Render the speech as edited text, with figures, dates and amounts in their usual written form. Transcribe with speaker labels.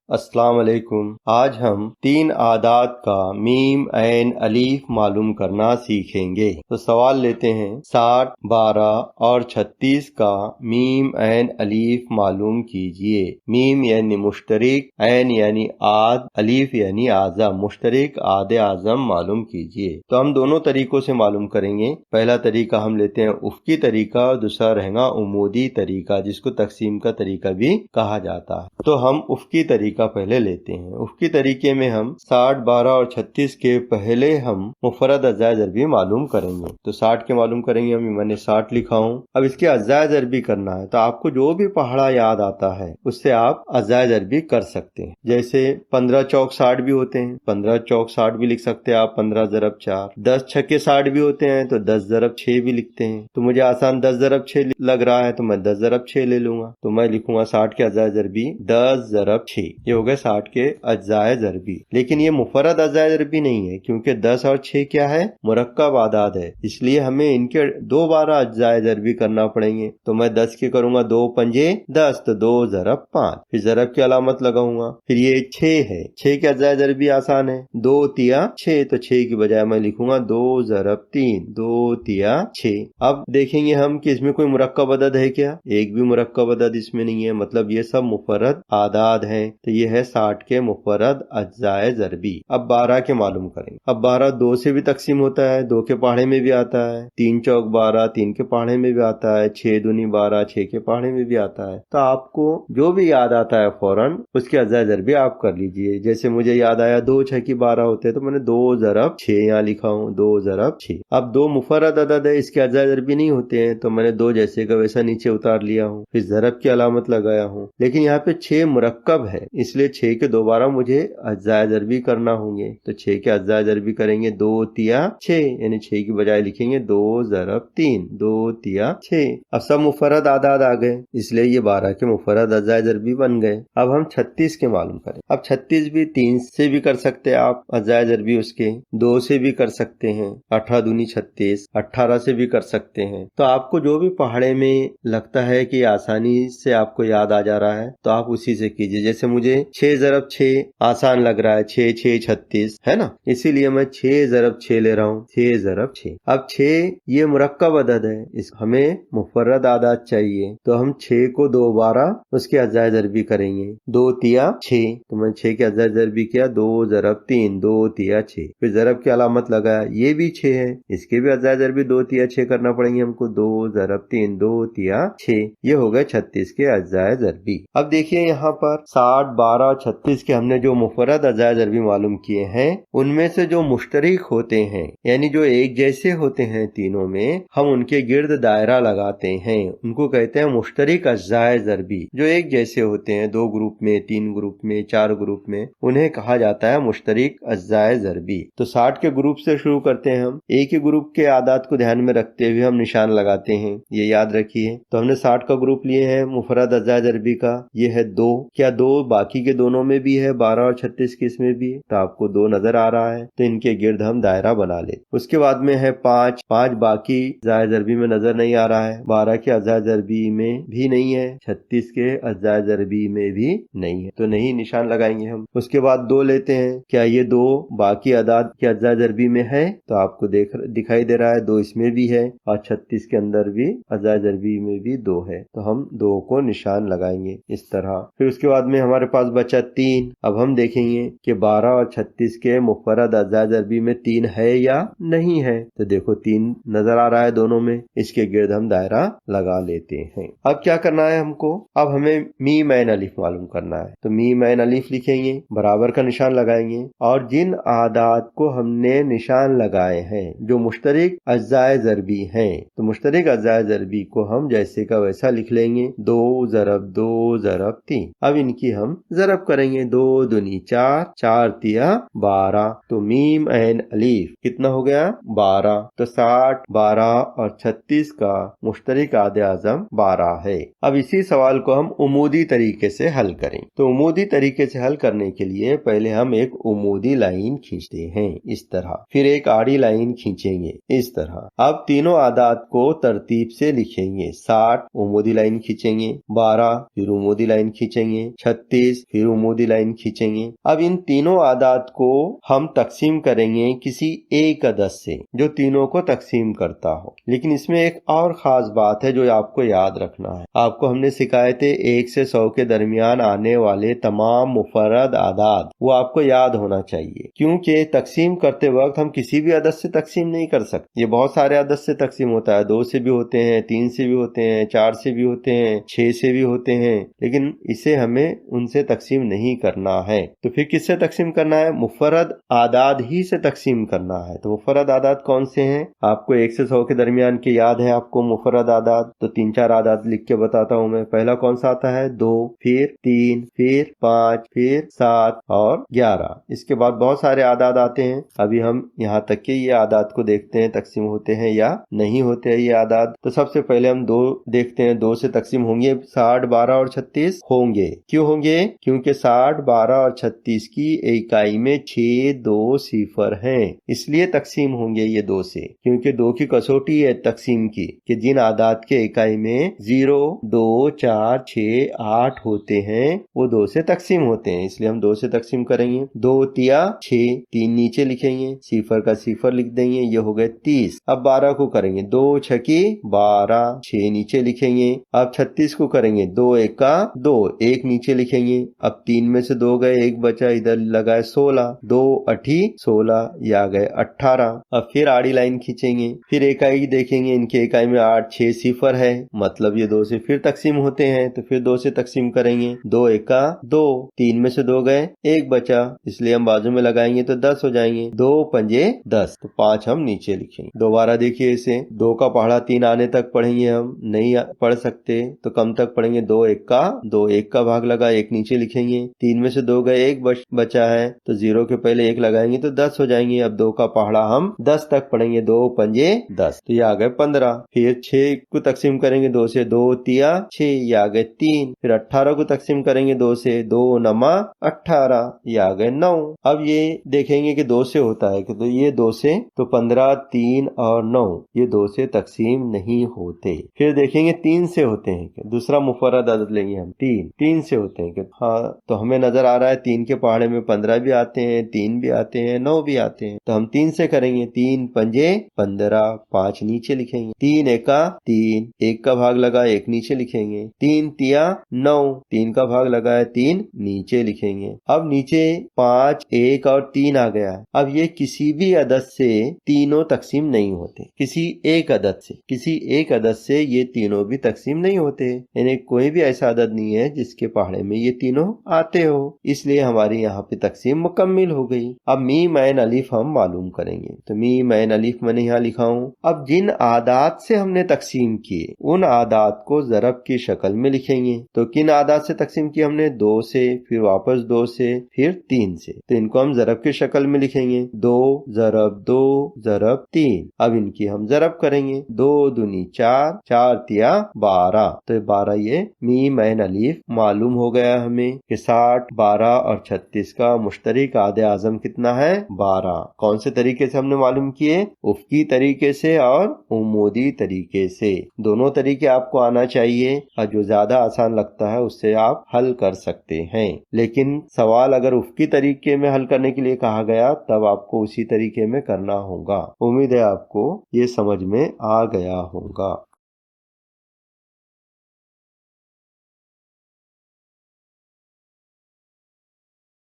Speaker 1: अस्सलाम वालेकुम। आज हम 3 आदाद का मीम ऐन अलीफ मालूम करना सीखेंगे। तो सवाल लेते हैं, 60, 12 और 36 का मीम ऐन अलीफ मालूम कीजिए। मीम यानी मुश्तरिक, ऐन यानी आद, अलीफ यानी आज़म। मुश्तरिक आद आज़म मालूम कीजिए। तो हम दोनों तरीकों से मालूम करेंगे। पहला तरीका हम लेते हैं उफ़की तरीका और दूसरा रहेगा उमूदी तरीका, जिसको तकसीम का तरीका भी कहा जाता है। तो हम उफ़की तरीका पहले लेते हैं। उफ़की तरीके में हम 60, 12 और 36 के पहले हम मुफरद अज़ाए ज़रबी मालूम करेंगे। तो 60 के मालूम करेंगे हम, मैंने 60 लिखा हूँ। अब इसके अज़ाए ज़रबी करना है, तो आपको जो भी पहाड़ा याद आता है उससे आप अज़ाए ज़रबी कर सकते हैं। जैसे 15 चौक 60 भी होते हैं, 15 चौक 60 भी लिख सकते हैं आप, 15 ज़रब 4। 10 छक्के 60 भी होते हैं, तो 10 ज़रब 6 भी लिखते हैं। तो मुझे आसान 10 ज़रब 6 लग रहा है, तो मैं 10 ज़रब 6 ले लूंगा। तो मैं लिखूंगा 60 के अज़ाए ज़रबी 10 ज़रब 6। ये हो गए 60 के अज़ाए ज़रबी। लेकिन ये मुफरद अज़ाए ज़रबी नहीं है, क्योंकि 10 और 6 क्या है, मुरक्कब आदाद है, इसलिए हमें इनके दोबारा अज़ाए ज़रबी करना पड़ेंगे। तो मैं 10 के करूंगा 2 पंजे 10, तो 2 ज़रब 5, फिर ज़रब की अलामत लगाऊंगा। फिर ये 6 है, 6 के अज़ाए ज़रबी आसान है, 2 तिया 6, तो 6 की बजाय मैं लिखूंगा 2 ज़रब 3, 2 तिया 6। अब देखेंगे हम कि इसमें कोई मुरक्कब अदद है क्या, एक भी मुरक्कब अदद इसमें नहीं है, मतलब ये सब मुफरद आदाद हैं। तो ये है 60 के मुफरद अज़ाए ज़रबी। अब 12 के मालूम करेंगे। अब 12 2 से भी तकसीम होता है, 2 के पहाड़े में भी आता है, 3 चौक 12 3 के पहाड़े में भी आता है, 6 दूनी 12 6 के पहाड़े में भी आता है। तो आपको जो भी याद आता है फौरन उसके अज़ाए ज़रबी आप कर लीजिए। जैसे मुझे याद आया 2 6 की 12 होते हैं, तो मैंने 2 ज़रब 6 यहाँ लिखा हूँ, 2 ज़रब 6। अब 2 मुफरद अदद है, इसके अज़ाए ज़रबी नहीं होते हैं, तो मैंने 2 जैसे का वैसा नीचे उतार लिया हूँ, फिर ज़रब की अलामत लगाया हूँ। लेकिन यहाँ पे 6 मुरक्कब है, इसलिए 6 के दोबारा मुझे अज़ाए ज़रबी करना होंगे। तो 6 के अज़ाए ज़रबी करेंगे 2 तिया 6, यानी 6 की बजाय लिखेंगे 2 ज़रब 3, 2 तिया 6। अब सब मुफरद आदाद आ गए, इसलिए ये 12 के मुफरद अज़ाए ज़रबी बन गए। अब हम 36 के मालूम करें। अब 36 भी 3 से भी कर सकते हैं आप अज़ाए ज़रबी, उसके 2 से भी कर सकते हैं, 18 दूनी 36, 18 से भी कर सकते हैं। तो आपको जो भी पहाड़े में लगता है कि आसानी से आपको याद आ जा रहा है, तो आप उसी से कीजिए। जैसे मुझे 6 ज़रब 6 आसान लग रहा है, 6 6 36 है ना, इसीलिए मैं 6 ज़रब 6 ले रहा हूँ, 6 ज़रब 6। अब 6 ये मुरक्कब अदद है, इस हमें मुफर्रद आदाद चाहिए, तो हम 6 को दोबारा उसके अज़ाए ज़रबी करेंगे, 2 तिया 6। तो मैं 6 के अज़ाए ज़रबी किया, 2 ज़रब 3, 2 तिया 6, फिर ज़रब की अलामत लगाया, ये भी 6 है, इसके भी अज़ाए ज़रबी 2 तिया 6 करना पड़ेंगे हमको, 2 ज़रब 3, 2 तिया 6। ये हो गए 36 के अज़ाए ज़रबी। अब देखिए यहाँ पर 60, 12, 36 के हमने जो मुफरद अज़ाए ज़रबी मालूम किए हैं, उनमें से जो मुश्तरिक होते हैं, यानी जो एक जैसे होते हैं तीनों में, हम उनके गिर्द दायरा लगाते हैं, उनको कहते हैं मुश्तरिक अज़ाए ज़रबी। जो एक जैसे होते हैं 2 ग्रुप में, 3 ग्रुप में, 4 ग्रुप में, उन्हें कहा जाता है मुश्तरिक अज़ाए ज़रबी। तो 60 के ग्रुप से शुरू करते हैं हम। एक ही ग्रुप के आदाद को ध्यान में रखते हुए हम निशान लगाते हैं, ये याद रखिए। तो हमने 60 का ग्रुप लिए हैं मुफरद अज़ाए ज़रबी का, ये है 2। क्या 2 बाकी के दोनों में भी है, 12 और 36 के इसमें भी है, तो आपको 2 नजर आ रहा है, तो इनके गिर्द हम दायरा बना ले। उसके बाद में है 5, 5 बाकी अज़ाए ज़रबी में नजर नहीं आ रहा है, 12 के अज़ाए ज़रबी में भी नहीं है, 36 के अज़ाए ज़रबी में भी नहीं है, तो नहीं निशान लगाएंगे हम। उसके बाद 2 लेते हैं, क्या ये 2 बाकी आदाद के अज़ाए ज़रबी में है, तो आपको दिखाई दे रहा है 2 इसमें भी है, और 36 के अंदर भी अज़ाए ज़रबी में भी 2 है, तो हम 2 को निशान लगाएंगे इस तरह। फिर उसके बाद में हमारे पास बचा 3। अब हम देखेंगे कि 12 और 36 के मुफरद अज़ाए ज़रबी में 3 है या नहीं है, तो देखो 3 नजर आ रहा है दोनों में, इसके गिर्द हम दायरा लगा लेते हैं। अब क्या करना है हमको, अब हमें मीम ऐन अलिफ मालूम करना है, तो मीम ऐन अलिफ लिखेंगे, बराबर का निशान लगाएंगे, और जिन आदाद को हमने निशान लगाए हैं जो मुश्तरिक अज़ाए ज़रबी हैं, तो मुश्तरिक अज़ाए ज़रबी को हम जैसे का वैसा लिख लेंगे, 2 ज़रब 2 ज़रब 3। अब इनकी हम ज़रब करेंगे, 2 दूनी 4, 4 तिया 12, तो मीम ऐन अलीफ कितना हो गया, 12। तो 60, 12 और 36 का मुश्तरिक आदे आज़म 12 है। अब इसी सवाल को हम उमूदी तरीके से हल करें। तो उमूदी तरीके से हल करने के लिए पहले हम एक उमूदी लाइन खींचते हैं इस तरह, फिर एक आड़ी लाइन खींचेंगे इस तरह। अब तीनों आदाद को तरतीब से लिखेंगे, 60 उमूदी लाइन खींचेंगे, 12 फिर उमूदी लाइन खींचेंगे, 36 36, फिर उमूदी लाइन खींचेंगे। अब इन तीनों आदात को हम तकसीम करेंगे किसी एक अदद से जो तीनों को तकसीम करता हो। लेकिन इसमें एक और खास बात है जो आपको याद रखना है। आपको हमने सिखाए थे 1 से 100 के दरमियान आने वाले तमाम मुफर्रद आदात, वो आपको याद होना चाहिए, क्योंकि तकसीम करते वक्त हम किसी भी अदद से तकसीम नहीं कर सकते। ये बहुत सारे अदद से तकसीम होता है, 2 से भी होते हैं, 3 से भी होते हैं, 4 से भी होते हैं, 6 से भी होते हैं, लेकिन इसे हमें उनसे तकसीम नहीं करना है। तो फिर किससे तकसीम करना है? मुफर्रद आदाद ही से तकसीम करना है। तो मुफर्रद आदाद कौन से हैं? आपको 1 से 100 के दरमियान के याद है आपको मुफर्रद आदाद? तो 3-4 आदाद लिख के बताता हूँ मैं। पहला कौन सा आता है? 2, फिर 3, फिर 5, फिर 7 और 11। इसके बाद बहुत सारे आदाद आते हैं। अभी हम यहाँ तक के ये आदाद को देखते हैं तकसीम होते हैं या नहीं होते हैं ये आदाद। तो सबसे पहले हम 2 देखते हैं। 2 से तकसीम होंगे 60, 12 और 36 होंगे। क्यों होंगे? क्योंकि 60, 12 और 36 की इकाई में 6, 2 सिफर हैं, इसलिए तकसीम होंगे ये 2 से। क्योंकि 2 की कसौटी है तकसीम की कि जिन आदाद के इकाई में 0, 2, 4, 6, 8 होते हैं वो 2 से तकसीम होते हैं, इसलिए हम 2 से तकसीम करेंगे। 2 तिया 6, 3 नीचे लिखेंगे, सिफर का सिफर लिख देंगे, ये हो गए 30। अब 12 को करेंगे 2 छकी 12, 6 नीचे लिखेंगे। अब 36 को करेंगे 2 एका 2, 1 नीचे लिखेंगे। अब 3 में से 2 गए, 1 बचा, इधर लगाए 16, 2 8 16, ये आ गए 18। अब फिर आड़ी लाइन खींचेंगे, फिर इकाई देखेंगे, इनके इकाई में 8, 6 सिफर है, मतलब ये 2 से फिर तकसीम होते हैं। तो फिर 2 से तकसीम करेंगे, 2 एका 2, 3 में से 2 गए, 1 बचा, इसलिए हम बाजू में लगाएंगे तो 10 हो जाएंगे। 2 पंजे 10, तो 5 हम नीचे लिखेंगे। दोबारा देखिए इसे, 2 का पहाड़ा 3 आने तक पढ़ेंगे, हम नहीं पढ़ सकते तो कम तक पढ़ेंगे। 2 एका 2, 1 का भाग लगा, 1 नीचे लिखेंगे। 3 में से 2 गए, 1 बचा है, तो 0 के पहले 1 लगाएंगे तो 10 हो जाएंगे। अब 2 का पहाड़ा हम 10 तक पढ़ेंगे, 2 पंजे 10, तो ये आ गए 15। फिर 6 को तकसीम करेंगे 2 से, 2 तिया 6, ये आ गए 3। फिर 18 को तकसीम करेंगे 2 से, 2 नमा 18, ये आ गए 9। अब ये देखेंगे कि 2 से होता है, तो ये 2 से, तो 15, 3 और 9 ये 2 से तकसीम नहीं होते। फिर देखेंगे 3 से होते हैं, दूसरा मुफर्रद अदद लेंगे हम, 3 से होते हैं। हाँ, तो हमें नजर आ रहा है 3 के पहाड़े में 15 भी आते हैं, 3 भी आते हैं, 9 भी आते हैं, तो हम 3 से करेंगे। 3 पंजे 15, 5 नीचे लिखेंगे। 3 एका 3, 1 का भाग लगा, 1 नीचे लिखेंगे। 3 तिया 9, 3 का भाग लगाया, 3 नीचे लिखेंगे। अब नीचे 5, 1 और 3 आ गया। अब ये किसी भी अदद से तीनों तकसीम नहीं होते, किसी एक अदद से ये तीनों भी तकसीम नहीं होते, यानी कोई भी ऐसा अदद नहीं है जिसके पहाड़े में ये तीनों आते हो, इसलिए हमारी यहाँ पे तकसीम मुकम्मिल हो गई। अब मीम ऐन अलिफ हम मालूम करेंगे, तो मीम ऐन अलिफ मैंने यहाँ लिखा हूँ। अब जिन आदात से हमने तकसीम किए उन आदात को ज़रब की शक्ल में लिखेंगे। तो किन आदात से तकसीम की हमने? 2 से, फिर वापस 2 से, फिर 3 से, तो इनको हम ज़रब की शक्ल में लिखेंगे। 2 ज़रब 2 ज़रब 3। अब इनकी हम ज़रब करेंगे, 2 दूनी 4, 4 तिया 12, तो 12 ये मीम ऐन अलिफ मालूम हो गया हमें कि 60, 12 और 36 का मुश्तरक आदे आज़म कितना है? 12। कौन से तरीके से हमने मालूम किए? उफ़की तरीके से और उमूदी तरीके से। दोनों तरीके आपको आना चाहिए, और जो ज्यादा आसान लगता है उससे आप हल कर सकते हैं। लेकिन सवाल अगर उफ़की तरीके में हल करने के लिए कहा गया तब आपको उसी तरीके में करना होगा। उम्मीद है आपको ये समझ में आ गया होगा।